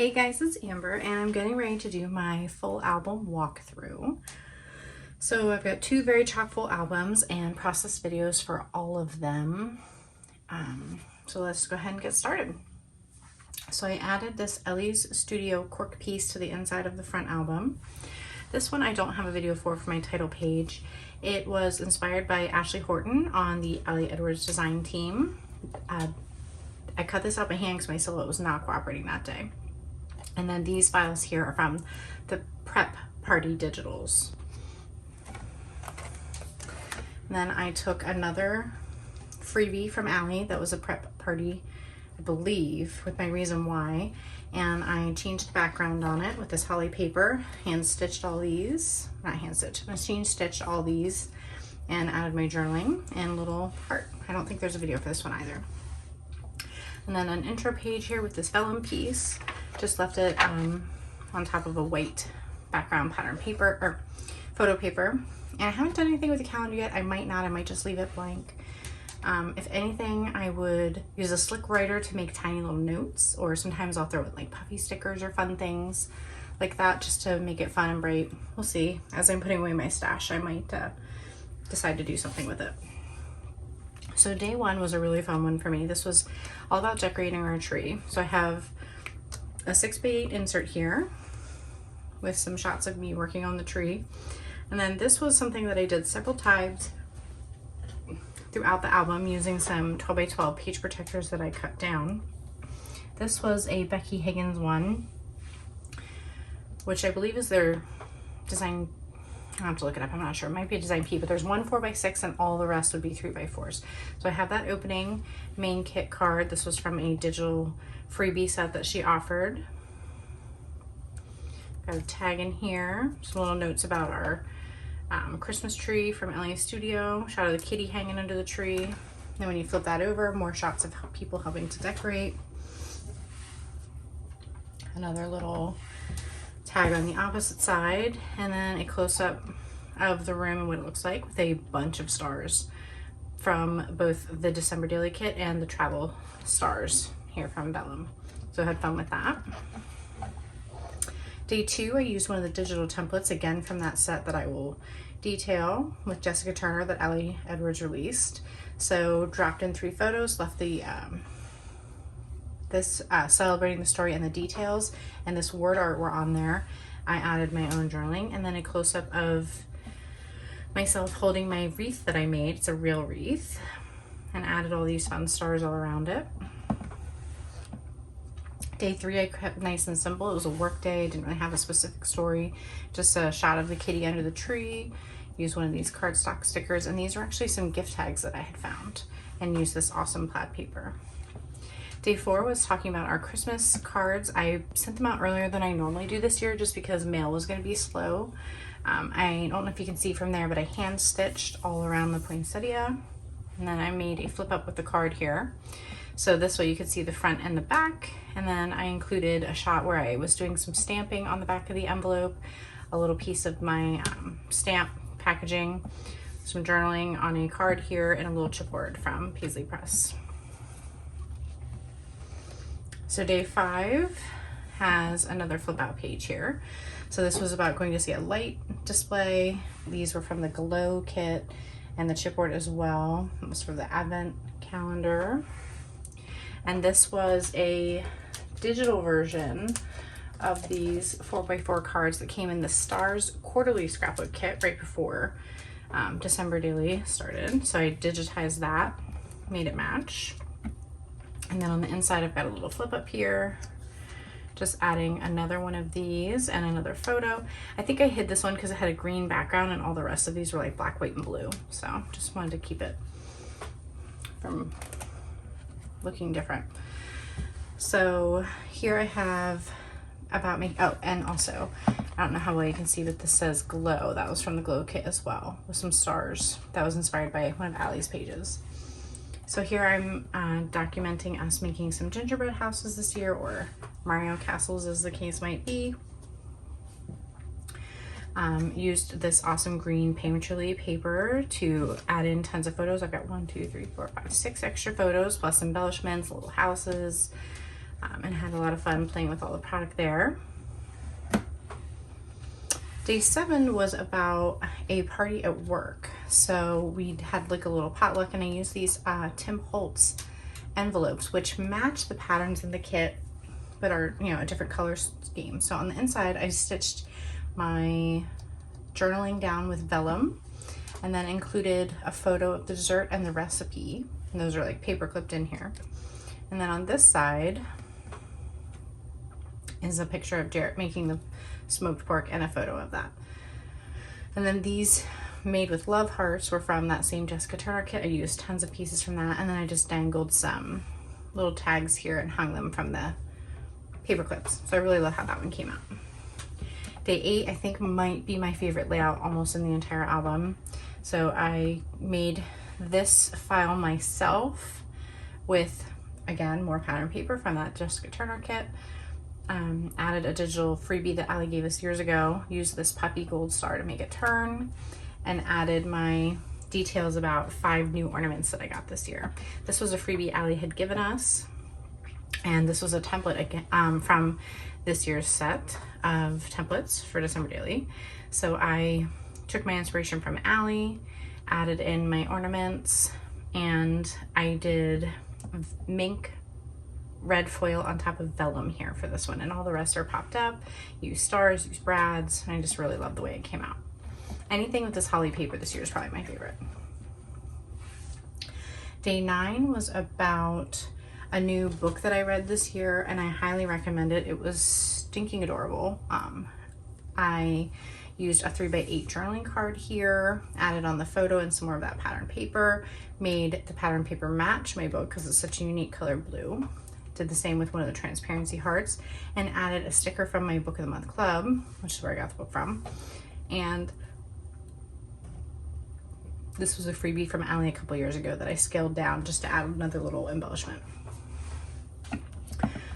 Hey guys, it's Amber and I'm getting ready to do my full album walkthrough. So I've got two very chock full albums and process videos for all of them. So let's go ahead and get started. So I added this Ellie's Studio cork piece to the inside of the front album. This one I don't have a video for my title page. It was inspired by Ashley Horton on the Ellie Edwards design team. I cut this out by hand because my silhouette was not cooperating that day. And then these files here are from the Prep Party Digitals. And then I took another freebie from Allie that was a prep party, I believe, with my reason why. And I changed the background on it with this holly paper, hand stitched all these, not hand stitched, machine stitched all these, and added my journaling and little heart. I don't think there's a video for this one either. And then an intro page here with this vellum piece. Just left it on top of a white background pattern paper or photo paper. And I haven't done anything with the calendar yet. I might not, I might just leave it blank. If anything, I would use a slick writer to make tiny little notes, or sometimes I'll throw in like puffy stickers or fun things like that just to make it fun and bright. We'll see. As I'm putting away my stash, I might decide to do something with it. So day one was a really fun one for me. This was all about decorating our tree. So I have a 6x8 insert here with some shots of me working on the tree. And then this was something that I did several times throughout the album using some 12x12 page protectors that I cut down. This was a Becky Higgins one, which I believe is their design. I'll have to look it up, I'm not sure. It might be a design P, but there's one 4x6 and all the rest would be 3x4s. So I have that opening main kit card. This was from a digital freebie set that she offered. Got a tag in here, some little notes about our Christmas tree from Ellie's Studio, shot of the kitty hanging under the tree. Then when you flip that over, more shots of people helping to decorate. Another little tag on the opposite side, and then a close-up of the room and what it looks like with a bunch of stars from both the December Daily Kit and the travel stars here from Vellum. So I had fun with that. Day two, I used one of the digital templates again from that set that I will detail with Jessica Turner that Ellie Edwards released. So dropped in 3 photos, left the celebrating the story and the details, and this word art were on there. I added my own journaling, and then a close-up of myself holding my wreath that I made. It's a real wreath, and added all these fun stars all around it. Day three, I kept nice and simple. It was a work day, didn't really have a specific story, just a shot of the kitty under the tree. Used one of these cardstock stickers, and these are actually some gift tags that I had found, and used this awesome plaid paper. Day four was talking about our Christmas cards. I sent them out earlier than I normally do this year just because mail was going to be slow. I don't know if you can see from there, but I hand stitched all around the poinsettia, and then I made a flip up with the card here. So this way you could see the front and the back, and then I included a shot where I was doing some stamping on the back of the envelope, a little piece of my stamp packaging, some journaling on a card here, and a little chipboard from Paisley Press. So day 5 has another flip out page here. So this was about going to see a light display. These were from the Glow kit and the chipboard as well. It was for the Advent calendar. And this was a digital version of these 4x4 cards that came in the Stars quarterly scrapbook kit right before December Daily started. So I digitized that, made it match. And then on the inside, I've got a little flip up here, just adding another one of these and another photo. I think I hid this one because it had a green background and all the rest of these were like black, white, and blue. So just wanted to keep it from looking different. So here I have about me. Oh, and also, I don't know how well you can see, but this says Glow. That was from the Glow kit as well, with some stars. That was inspired by one of Allie's pages. So here I'm documenting us making some gingerbread houses this year, or Mario castles as the case might be. Used this awesome green painterly paper to add in tons of photos. I've got 1, 2, 3, 4, 5, 6 extra photos, plus embellishments, little houses, and had a lot of fun playing with all the product there. Day 7 was about a party at work. So we had like a little potluck, and I used these Tim Holtz envelopes, which match the patterns in the kit, but are, you know, a different color scheme. So on the inside, I stitched my journaling down with vellum, and then included a photo of the dessert and the recipe. And those are like paper clipped in here. And then on this side is a picture of Jarrett making the smoked pork and a photo of that. And then these made with love hearts were from that same Jessica Turner kit. I used tons of pieces from that, and then I just dangled some little tags here and hung them from the paper clips. So I really love how that one came out. Day 8 I think might be my favorite layout almost in the entire album. So I made this file myself with, again, more pattern paper from that Jessica Turner kit. Added a digital freebie that Allie gave us years ago, used this puppy gold star to make it turn, and added my details about 5 new ornaments that I got this year. This was a freebie Allie had given us, and this was a template again from this year's set of templates for December Daily. So I took my inspiration from Allie, added in my ornaments, and I did mink red foil on top of vellum here for this one, and all the rest are popped up. Use stars, use brads, and I just really love the way it came out. Anything with this holly paper this year is probably my favorite. Day 9 was about a new book that I read this year, and I highly recommend it. It was stinking adorable. I used a 3x8 journaling card here, added on the photo and some more of that pattern paper, made the pattern paper match my book because it's such a unique color blue. Did the same with one of the transparency hearts, and added a sticker from my Book of the Month Club, which is where I got the book from. And this was a freebie from Allie a couple years ago that I scaled down just to add another little embellishment.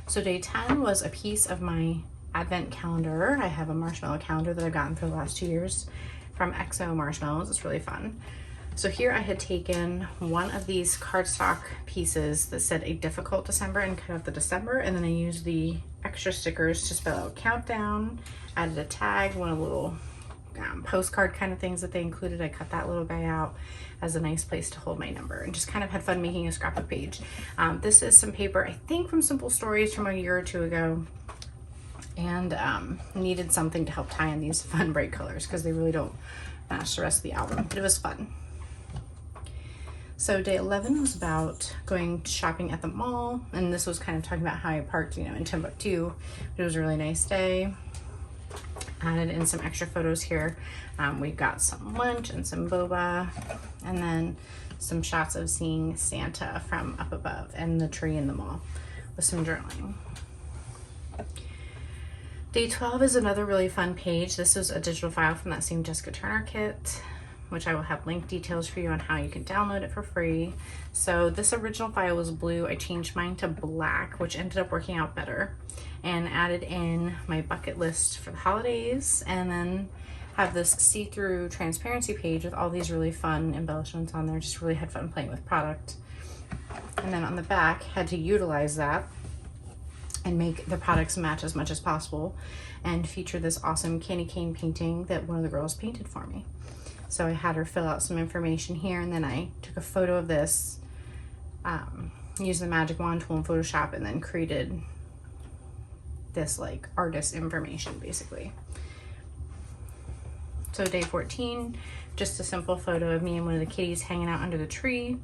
So day 10 was a piece of my advent calendar. I have a marshmallow calendar that I've gotten for the last 2 years from XO Marshmallows. It's really fun. So here I had taken one of these cardstock pieces that said a difficult December and cut out the December, and then I used the extra stickers to spell out countdown, added a tag, one of the little postcard kind of things that they included. I cut that little guy out as a nice place to hold my number, and just kind of had fun making a scrapbook page. This is some paper, I think from Simple Stories from a year or two ago, and needed something to help tie in these fun bright colors because they really don't match the rest of the album, but it was fun. So day 11 was about going shopping at the mall, and this was kind of talking about how I parked, you know, in Timbuktu. It was a really nice day. Added in some extra photos here. We got some lunch and some boba, and then some shots of seeing Santa from up above and the tree in the mall with some journaling. Day 12 is another really fun page. This is a digital file from that same Jessica Turner kit, which I will have link details for you on how you can download it for free. So this original file was blue. I changed mine to black, which ended up working out better, and added in my bucket list for the holidays, and then have this see-through transparency page with all these really fun embellishments on there. Just really had fun playing with product. And then on the back, had to utilize that and make the products match as much as possible, and feature this awesome candy cane painting that one of the girls painted for me. So I had her fill out some information here, and then I took a photo of this, used the magic wand tool in Photoshop, and then created this like artist information basically. So day 14, just a simple photo of me and one of the kitties hanging out under the tree.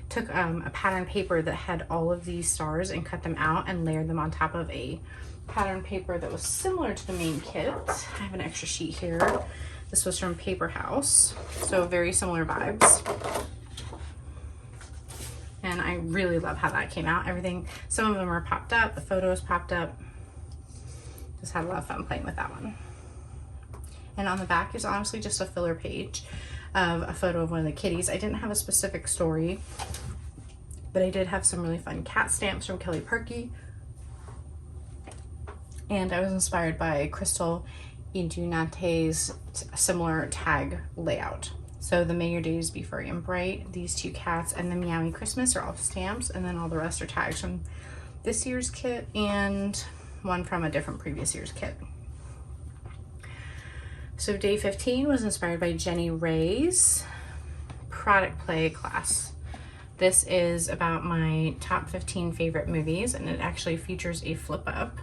Took a pattern paper that had all of these stars and cut them out and layered them on top of a pattern paper that was similar to the main kit. I have an extra sheet here. This was from Paper House, so very similar vibes. And I really love how that came out. Everything, some of them are popped up, the photos popped up. Just had a lot of fun playing with that one. And on the back is honestly just a filler page of a photo of one of the kitties. I didn't have a specific story, but I did have some really fun cat stamps from Kelly Perky. And I was inspired by Crystal Indunate's similar tag layout. So the May Your Days Be Furry and Bright, these two cats, and the Meowie Christmas are all stamps, and then all the rest are tags from this year's kit and one from a different previous year's kit. So day 15 was inspired by Jenny Ray's product play class. This is about my top 15 favorite movies, and it actually features a flip up.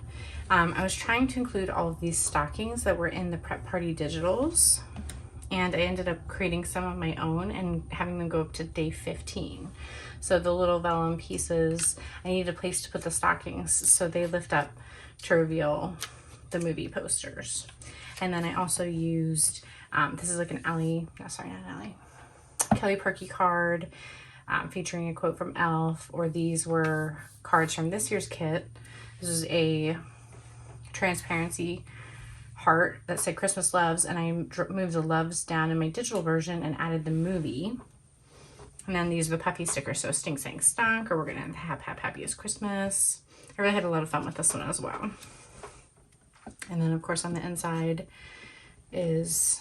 I was trying to include all of these stockings that were in the Prep Party digitals, and I ended up creating some of my own and having them go up to day 15. So the little vellum pieces, I needed a place to put the stockings, so they lift up to reveal the movie posters. And then I also used, this is like an Kelly Perky card featuring a quote from Elf, or these were cards from this year's kit. This is a transparency heart that said Christmas loves, and I moved the loves down in my digital version and added the movie. And then these are the puppy stickers, so Stink Sank Stunk, or we're gonna have Happiest Christmas. I really had a lot of fun with this one as well. And then of course on the inside is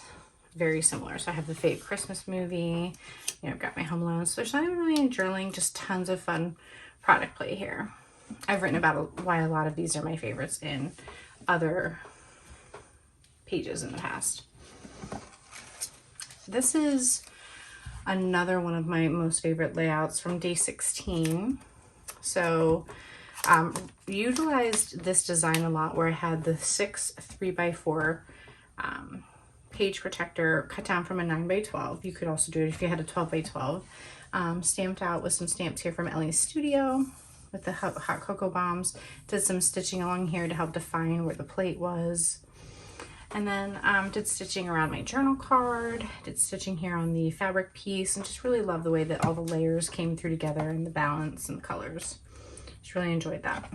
very similar. So I have the fake Christmas movie, you know, I've got my Home Alone. So there's not even really any journaling, just tons of fun product play here. I've written about why a lot of these are my favorites in other pages in the past. This is another one of my most favorite layouts from day 16. So utilized this design a lot, where I had the 6 3x4 page protector cut down from a 9x12. You could also do it if you had a 12x12. Stamped out with some stamps here from Ellie's Studio with the hot cocoa bombs. Did some stitching along here to help define where the plate was. And then did stitching around my journal card, did stitching here on the fabric piece, and just really love the way that all the layers came through together and the balance and the colors. Just really enjoyed that.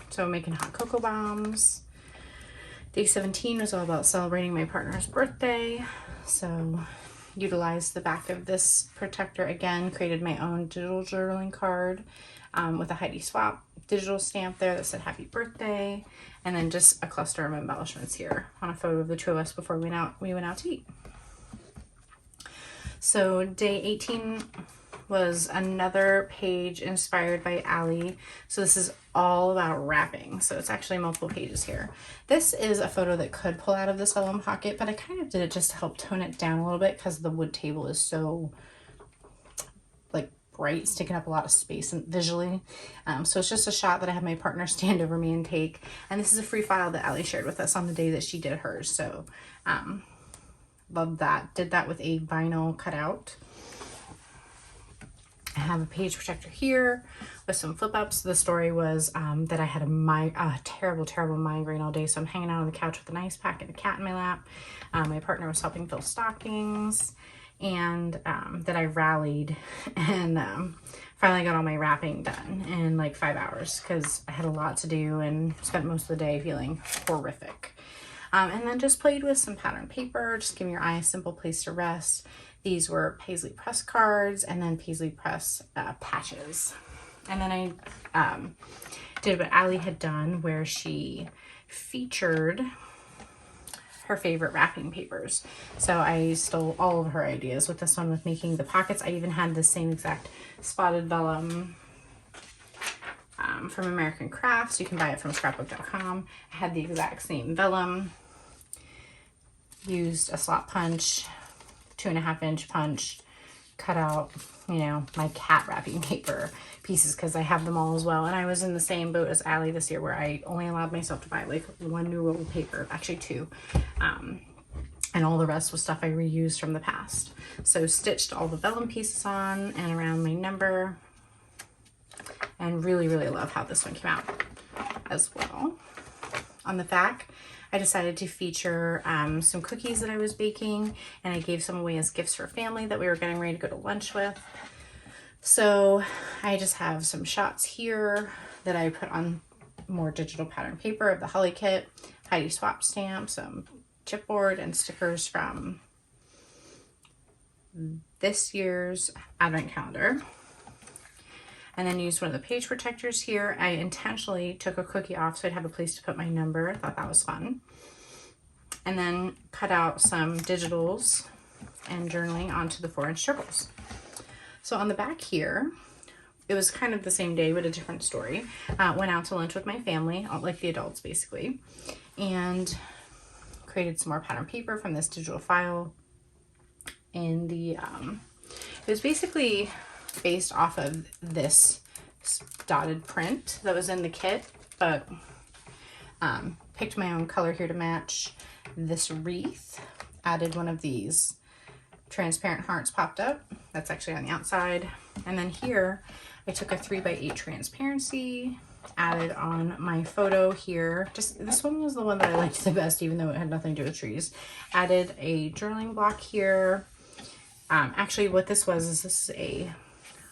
So making hot cocoa bombs. Day 17 was all about celebrating my partner's birthday. So utilized the back of this protector again, created my own digital journaling card with a Heidi Swap digital stamp there that said happy birthday, and then just a cluster of embellishments here on a photo of the two of us before we went out to eat. So day 18 was another page inspired by Allie. So this is all about wrapping. So it's actually multiple pages here. This is a photo that could pull out of this vellum pocket, but I kind of did it just to help tone it down a little bit because the wood table is so like bright, it's taking up a lot of space and visually. So it's just a shot that I have my partner stand over me and take. And this is a free file that Allie shared with us on the day that she did hers. So love that. Did that with a vinyl cutout. I have a page protector here with some flip ups. The story was that I had a terrible migraine all day. So I'm hanging out on the couch with an ice pack and a cat in my lap. My partner was helping fill stockings, and that I rallied and finally got all my wrapping done in like 5 hours because I had a lot to do and spent most of the day feeling horrific. And then just played with some pattern paper, just giving your eye a simple place to rest. These were Paisley Press cards and then Paisley Press patches. And then I did what Allie had done, where she featured her favorite wrapping papers. So I stole all of her ideas with this one, with making the pockets. I even had the same exact spotted vellum from American Crafts. You can buy it from scrapbook.com. I had the exact same vellum. Used a slot punch, 2.5-inch punch, cut out, you know, my cat wrapping paper pieces because I have them all as well. And I was in the same boat as Allie this year, where I only allowed myself to buy like 1 new roll of paper, actually 2. And all the rest was stuff I reused from the past. So stitched all the vellum pieces on and around my number, and really love how this one came out as well. On the back, I decided to feature some cookies that I was baking, and I gave some away as gifts for family that we were getting ready to go to lunch with. So I just have some shots here that I put on more digital pattern paper of the Holly kit, Heidi Swap stamp, some chipboard, and stickers from this year's advent calendar. And then used one of the page protectors here. I intentionally took a cookie off so I'd have a place to put my number. I thought that was fun. And then cut out some digitals and journaling onto the 4-inch circles. So on the back here, it was kind of the same day, but a different story. Went out to lunch with my family, like the adults basically, and created some more pattern paper from this digital file. And it was basically based off of this dotted print that was in the kit, but picked my own color here to match this wreath. Added one of these transparent hearts popped up. That's actually on the outside. And then here I took a 3x8 transparency, added on my photo here. Just this one was the one that I liked the best, even though it had nothing to do with trees. Added a journaling block here. Actually what this is this is a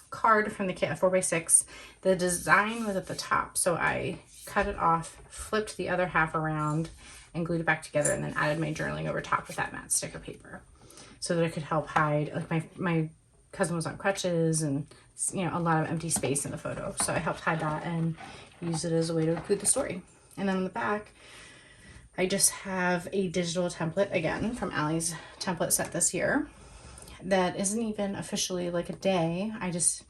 card from the kit, a 4x6. The design was at the top, so I cut it off, flipped the other half around, and glued it back together, and then added my journaling over top with that matte sticker paper so that it could help hide, like my cousin was on crutches and, you know, a lot of empty space in the photo. So I helped hide that and use it as a way to include the story. And then on the back, I just have a digital template, again, from Allie's template set this year, that isn't even officially like a day. I just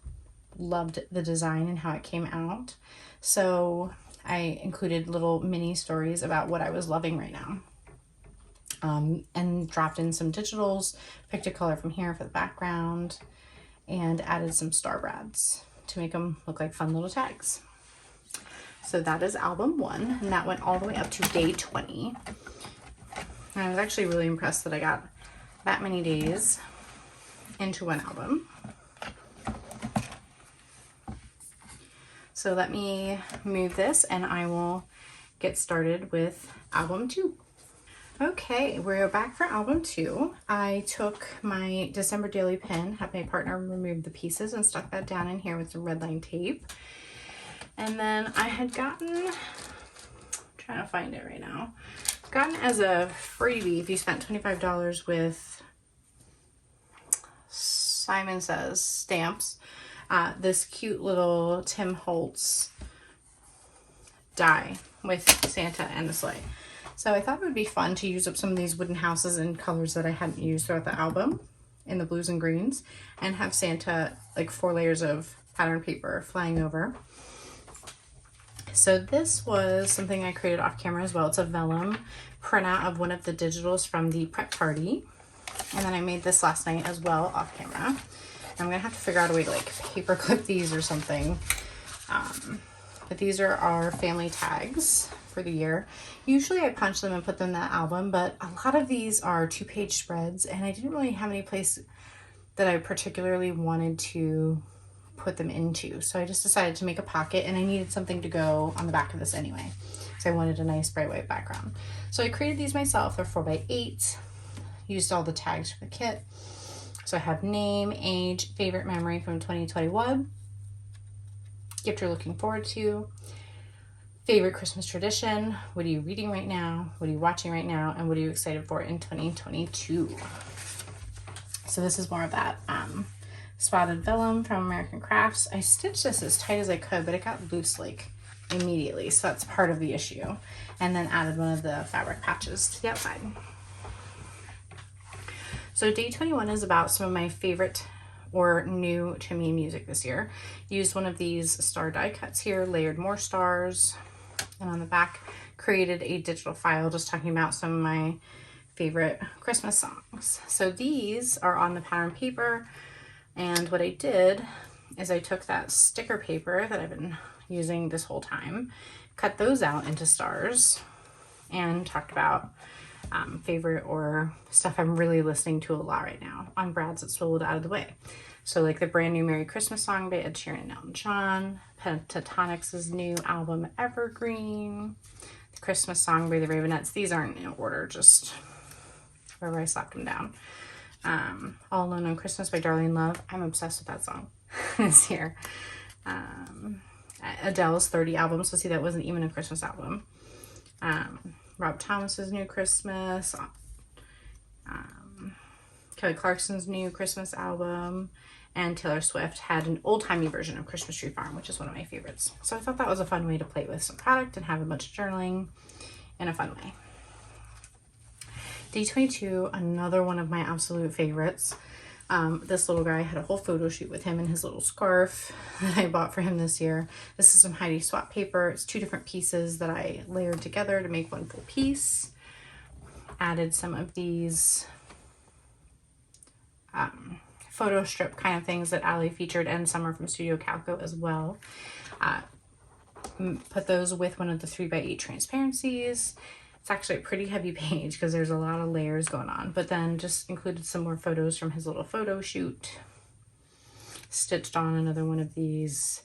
loved the design and how it came out. So I included little mini stories about what I was loving right now. And dropped in some digitals, picked a color from here for the background, and added some star brads to make them look like fun little tags. So that is album 1, and that went all the way up to day 20. And I was actually really impressed that I got that many days into one album. So let me move this and I will get started with album 2. Okay, we're back for album 2. I took my December daily pin, had my partner remove the pieces, and stuck that down in here with some red line tape. And then I had gotten, I'm trying to find it right now, gotten as a freebie, if you spent $25 with Simon Says stamps, this cute little Tim Holtz die with Santa and the sleigh. So I thought it would be fun to use up some of these wooden houses in colors that I hadn't used throughout the album, in the blues and greens, and have Santa, like 4 layers of pattern paper flying over. So this was something I created off camera as well. It's a vellum printout of one of the digitals from the prep party. And then I made this last night as well off camera. I'm gonna have to figure out a way to like paper clip these or something. But these are our family tags for the year. Usually I punch them and put them in that album, but a lot of these are 2-page spreads and I didn't really have any place that I particularly wanted to put them into. So I just decided to make a pocket, and I needed something to go on the back of this anyway. So I wanted a nice bright white background. So I created these myself. They're 4x8. Used all the tags for the kit. So I have name, age, favorite memory from 2021, gift you're looking forward to, favorite Christmas tradition, what are you reading right now, what are you watching right now, and what are you excited for in 2022. So this is more of that spotted vellum from American Crafts. I stitched this as tight as I could, but it got loose like immediately, so that's part of the issue. And then added one of the fabric patches to the outside. So day 21 is about some of my favorite or new to me music this year. Used one of these star die cuts here, layered more stars, and on the back created a digital file just talking about some of my favorite Christmas songs. So these are on the pattern paper, and what I did is I took that sticker paper that I've been using this whole time, cut those out into stars, and talked about favorite or stuff I'm really listening to a lot right now on Brad's That Swiveled Out of the Way. So like the brand new Merry Christmas song by Ed Sheeran and Elton John, Pentatonix's new album Evergreen, the Christmas song by the Ravenettes. These aren't in order, just wherever I slapped them down. All Alone on Christmas by Darlene Love. I'm obsessed with that song this year. Adele's 30 album, so see that wasn't even a Christmas album. Rob Thomas's new Christmas, Kelly Clarkson's new Christmas album, and Taylor Swift had an old-timey version of Christmas Tree Farm, which is one of my favorites. So I thought that was a fun way to play with some product and have a bunch of journaling in a fun way. Day 22, another one of my absolute favorites. This little guy had a whole photo shoot with him and his little scarf that I bought for him this year. This is some Heidi swap paper. It's 2 different pieces that I layered together to make one full piece. Added some of these photo strip kind of things that Allie featured, and some are from Studio Calco as well. Put those with one of the 3x8 transparencies. It's actually a pretty heavy page because there's a lot of layers going on, but then just included some more photos from his little photo shoot. Stitched on another one of these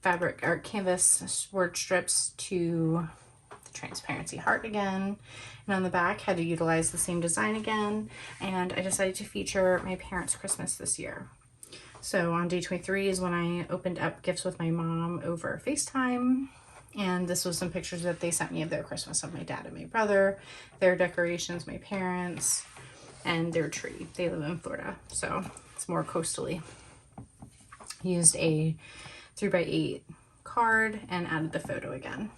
fabric or canvas word strips to the transparency heart again. And on the back, had to utilize the same design again. And I decided to feature my parents' Christmas this year. So on day 23 is when I opened up gifts with my mom over FaceTime. And this was some pictures that they sent me of their Christmas, of my dad and my brother, their decorations, my parents, and their tree. They live in Florida, so it's more coastally. Used a 3x8 card and added the photo again.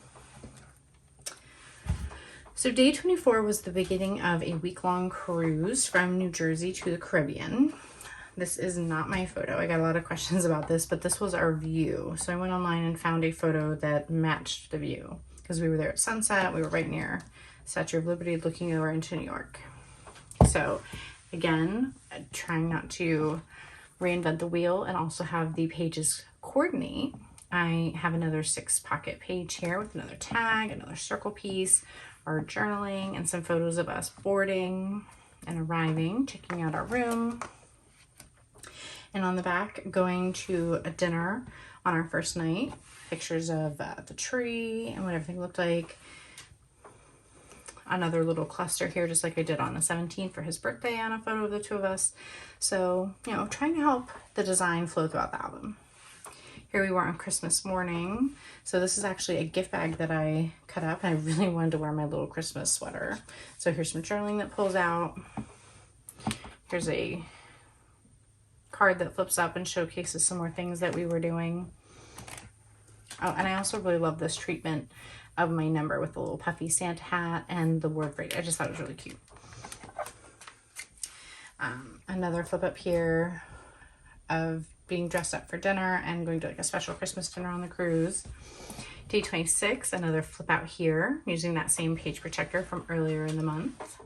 So day 24 was the beginning of a week-long cruise from New Jersey to the Caribbean. This is not my photo. I got a lot of questions about this, but this was our view. So I went online and found a photo that matched the view because we were there at sunset. We were right near Statue of Liberty looking over into New York. So again, trying not to reinvent the wheel and also have the pages coordinate. I have another 6-pocket page here with another tag, another circle piece, our journaling, and some photos of us boarding and arriving, checking out our room. And on the back, going to a dinner on our first night. Pictures of the tree and what everything looked like. Another little cluster here, just like I did on the 17th for his birthday on a photo of the 2 of us. So, you know, trying to help the design flow throughout the album. Here we were on Christmas morning. So this is actually a gift bag that I cut up, and I really wanted to wear my little Christmas sweater. So here's some journaling that pulls out. Here's a card that flips up and showcases some more things that we were doing. Oh, and I also really love this treatment of my number with the little puffy Santa hat and the word right. I just thought it was really cute. Another flip up here of being dressed up for dinner and going to like a special Christmas dinner on the cruise. Day 26, another flip out here using that same page protector from earlier in the month.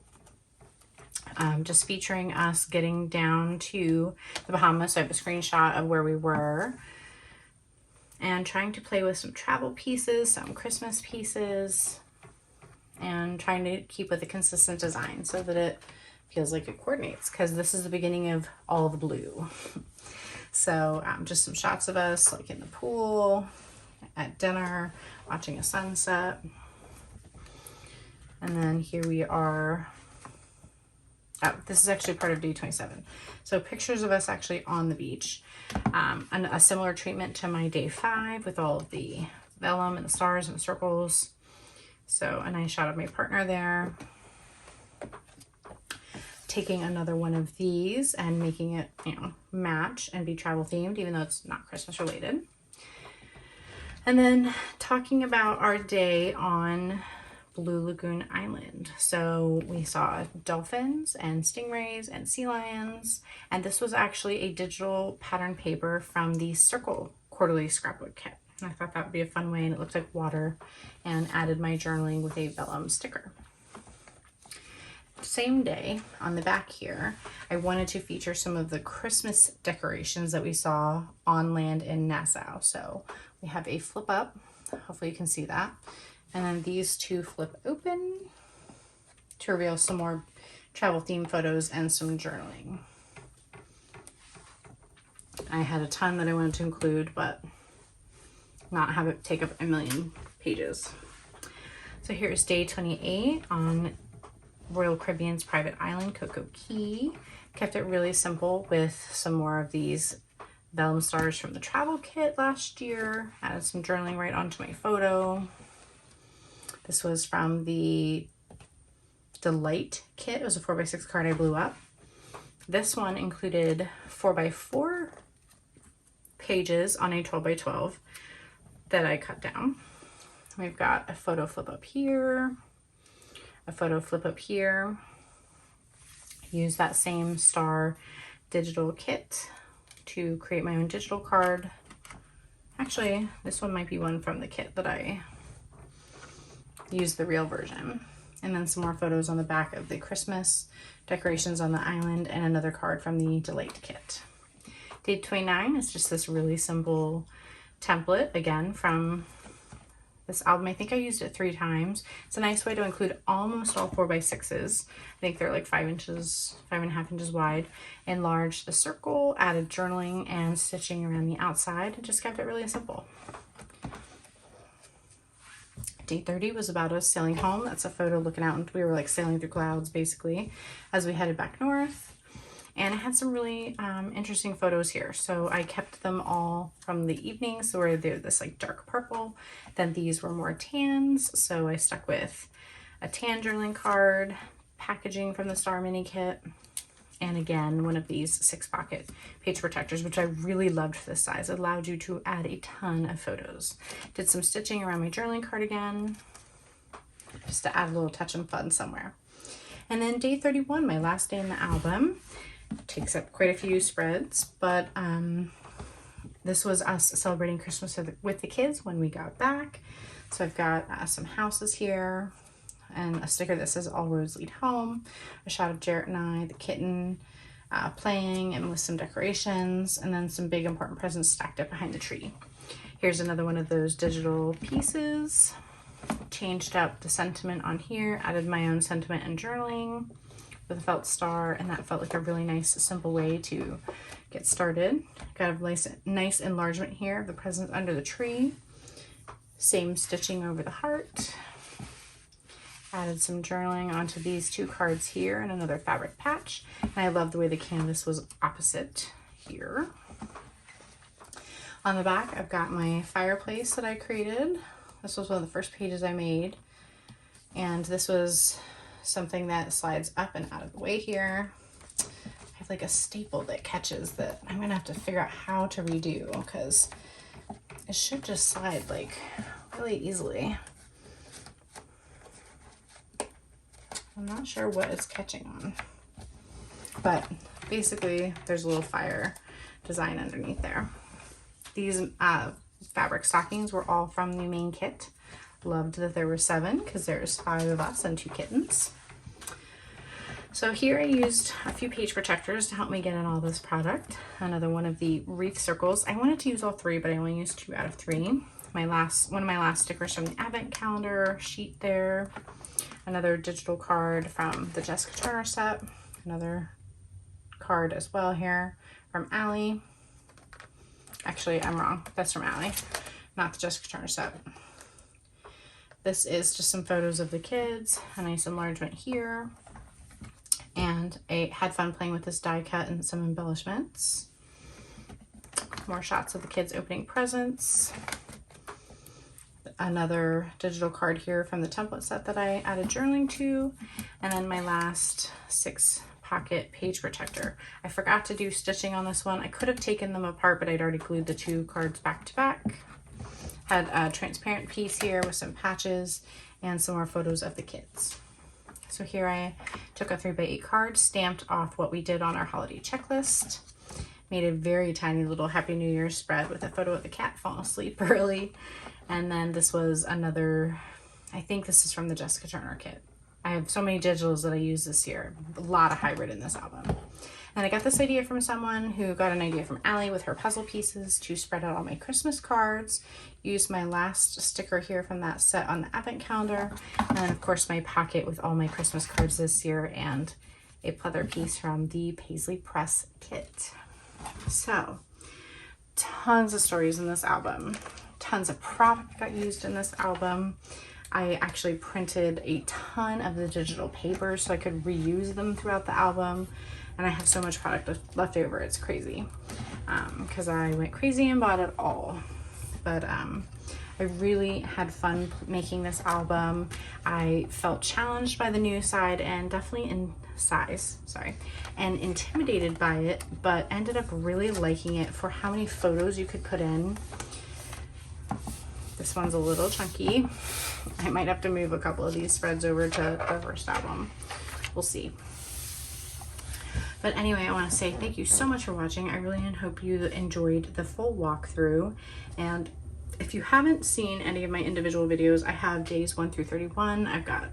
Just featuring us getting down to the Bahamas. So I have a screenshot of where we were and trying to play with some travel pieces, some Christmas pieces, and trying to keep with a consistent design so that it feels like it coordinates, because this is the beginning of all the blue. So just some shots of us like in the pool, at dinner, watching a sunset. And then here we are. Oh, this is actually part of day 27. So pictures of us actually on the beach. And a similar treatment to my day 5 with all of the vellum and the stars and the circles. So a nice shot of my partner there. Taking another one of these and making it, you know, match and be travel themed, even though it's not Christmas related. And then talking about our day on Blue Lagoon Island. So we saw dolphins and stingrays and sea lions, and this was actually a digital pattern paper from the Circle quarterly scrapbook kit. And I thought that would be a fun way, and it looked like water, and added my journaling with a vellum sticker. Same day, on the back here, I wanted to feature some of the Christmas decorations that we saw on land in Nassau. So we have a flip up, hopefully you can see that. And then these 2 flip open to reveal some more travel themed photos and some journaling. I had a ton that I wanted to include, but not have it take up a million pages. So here's day 28 on Royal Caribbean's private island, Coco Key. Kept it really simple with some more of these vellum stars from the travel kit last year. Added some journaling right onto my photo. This was from the Delight kit. It was a 4x6 card I blew up. This one included 4x4 pages on a 12x12 that I cut down. We've got a photo flip up here, a photo flip up here. Use that same star digital kit to create my own digital card. Actually, this one might be one from the kit that I used the real version. And then some more photos on the back of the Christmas decorations on the island, and another card from the Delight kit. Day 29 is just this really simple template, again, from this album. I think I used it 3 times. It's a nice way to include almost all 4x6s. I think they're like 5.5 inches wide. Enlarged the circle, added journaling and stitching around the outside, and just kept it really simple. Day 30 was about us sailing home. That's a photo looking out, and we were like sailing through clouds basically as we headed back north. And I had some really interesting photos here. So I kept them all from the evening. So where they're this like dark purple. Then these were more tans. So I stuck with a tan journaling card, packaging from the Star Mini Kit, and again, one of these 6-pocket page protectors, which I really loved for this size. It allowed you to add a ton of photos. Did some stitching around my journaling card again, just to add a little touch and fun somewhere. And then day 31, my last day in the album, takes up quite a few spreads, but this was us celebrating Christmas with the kids when we got back. So I've got some houses here, and a sticker that says all roads lead home, a shot of Jarrett and I, the kitten, playing, and with some decorations, and then some big important presents stacked up behind the tree. Here's another one of those digital pieces. Changed up the sentiment on here, added my own sentiment and journaling with a felt star, and that felt like a really nice, simple way to get started. Got a nice enlargement here of the presents under the tree. Same stitching over the heart. Added some journaling onto these 2 cards here and another fabric patch. And I love the way the canvas was opposite here. On the back, I've got my fireplace that I created. This was one of the first pages I made. And this was something that slides up and out of the way here. I have like a staple that catches that I'm gonna have to figure out how to redo, because it should just slide like really easily. I'm not sure what it's catching on, but basically there's a little fire design underneath there. These fabric stockings were all from the main kit. Loved that there were 7 because there's 5 of us and 2 kittens. So here I used a few page protectors to help me get in all this product. Another one of the wreath circles. I wanted to use all 3, but I only used 2 out of 3. One of my last stickers from the advent calendar sheet there. Another digital card from the Jessica Turner set. Another card as well here from Allie. Actually, I'm wrong. That's from Allie, not the Jessica Turner set. This is just some photos of the kids. A nice enlargement here. And I had fun playing with this die cut and some embellishments. More shots of the kids opening presents. Another digital card here from the template set that I added journaling to. And then my last 6-pocket page protector. I forgot to do stitching on this one. I could have taken them apart, but I'd already glued the 2 cards back to back. Had a transparent piece here with some patches and some more photos of the kids. So here I took a 3x8 card, stamped off what we did on our holiday checklist, made a very tiny little Happy New Year spread with a photo of the cat falling asleep early. And then this was another, I think this is from the Jessica Turner kit. I have so many digitals that I use this year. A lot of hybrid in this album. And I got this idea from someone who got an idea from Allie with her puzzle pieces to spread out all my Christmas cards. Used my last sticker here from that set on the advent calendar. And then of course my pocket with all my Christmas cards this year, and a pleather piece from the Paisley Press kit. So, tons of stories in this album. Tons of product got used in this album. I actually printed a ton of the digital papers so I could reuse them throughout the album. And I have so much product left over, it's crazy. Because I went crazy and bought it all. But I really had fun making this album. I felt challenged by the new side and definitely in size, and intimidated by it, but ended up really liking it for how many photos you could put in. This one's a little chunky. I might have to move a couple of these spreads over to the first album. We'll see. But anyway, I want to say thank you so much for watching. I really hope you enjoyed the full walkthrough. And if you haven't seen any of my individual videos, I have days 1 through 31. I've got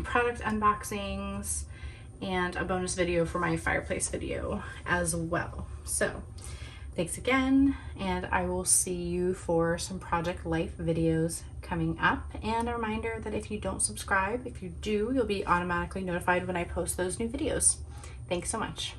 product unboxings and a bonus video for my fireplace video as well. So thanks again, and I will see you for some Project Life videos coming up. And a reminder that if you don't subscribe, if you do, you'll be automatically notified when I post those new videos. Thanks so much.